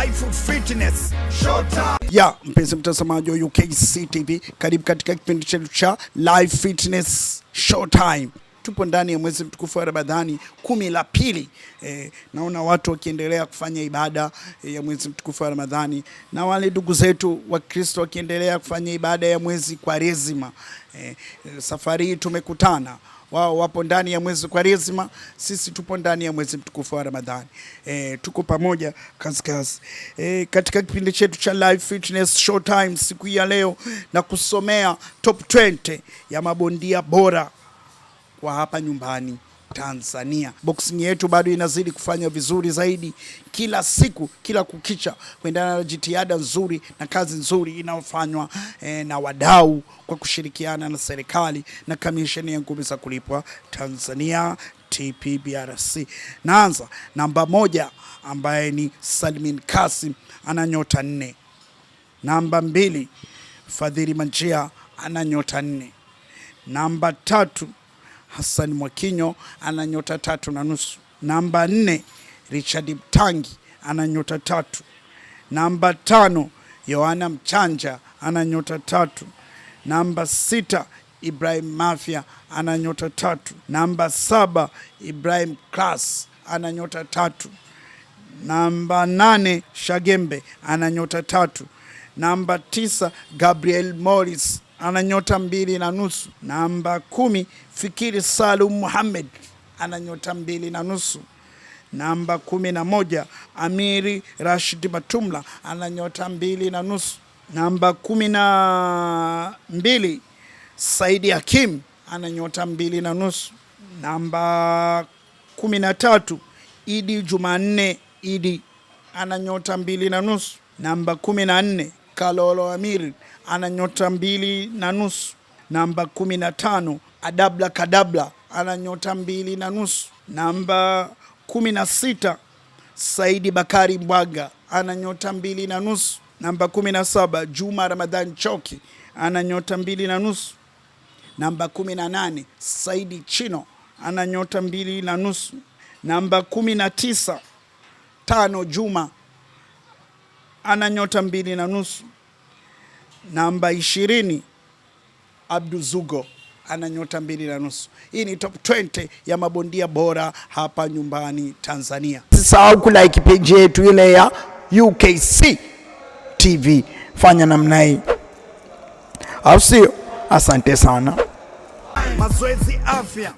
Life Fitness Showtime. Ya mpenzi mtazamaji wa UKC TV, karibu katika kipindi chetu cha Life Fitness Showtime. Tupo ndani ya mwezi mtukufu wa Ramadhani 10 la pili. Naona watu wakiendelea kufanya ibada ya mwezi mtukufu wa Ramadhani, na wale ndugu zetu wa Kristo wakiendelea kufanya ibada ya mwezi Kwaresima. Safari hii tumekutana, wao wapo ndani ya mwezi Kwaresima, sisi tupo ndani ya mwezi mtukufu wa Ramadhani. Tuko pamoja kazi. Katika kipindi chetu cha Live Fitness Showtime siku hii ya leo, na kusomea top 20 ya mabondia bora kwa hapa nyumbani Tanzania. Boxing yetu bado inazidi kufanya vizuri zaidi kila siku, kila kukicha, kuendana na jitihada nzuri na kazi nzuri inayofanywa na wadau kwa kushirikiana na serikali na kamisheni ya ngumi za kulipwa Tanzania TPBRC. Naanza namba 1 ambaye ni Salmin Kasim, ana nyota 4. Namba 2 Fadhili Manjia, ana nyota 4. Namba 3 Hassan Mwakinyo, ana nyota 3.5. Namba 4 Richard Mtangi, ana nyota 3. Namba 5 Yohana Mchanja, ana nyota 3. Namba 6 Ibrahim Mafia, ana nyota 3. Namba 7 Ibrahim Class, ana nyota 3. Namba 8 Shagembe, ana nyota 3. Namba 9 Gabriel Morris, ana nyota 2.5. Namba 10 Fikiri Salum Muhammad, ana nyota 2.5. Namba 11 Amiri Rashid Matumla, ana nyota 2.5. Namba 12 Saidi Hakim, ana nyota 2.5. Namba 13 Idi Jumanne Idi, ana nyota 2.5. Namba 14 Kalolo Amiri, ana nyota 2.5. Namba 15 Adabla Kadabla, ana nyota 2.5. Namba 16 Saidi Bakari Mbwaga, ana nyota 2.5. Namba 17 Juma Ramadhan Choki, ana nyota 2.5. Namba 18 Saidi Chino, ana nyota 2.5. Namba 19 Tano Juma, ana nyota 2.5. Namba 20 Abdu Zugo, ana nyota 2.5. Hii ni top 20 ya mabondia bora hapa nyumbani Tanzania. Usisahau kulike page yetu ile ya UKC TV. Fanya namna hii, au sio? Asante sana. Mazoezi afya.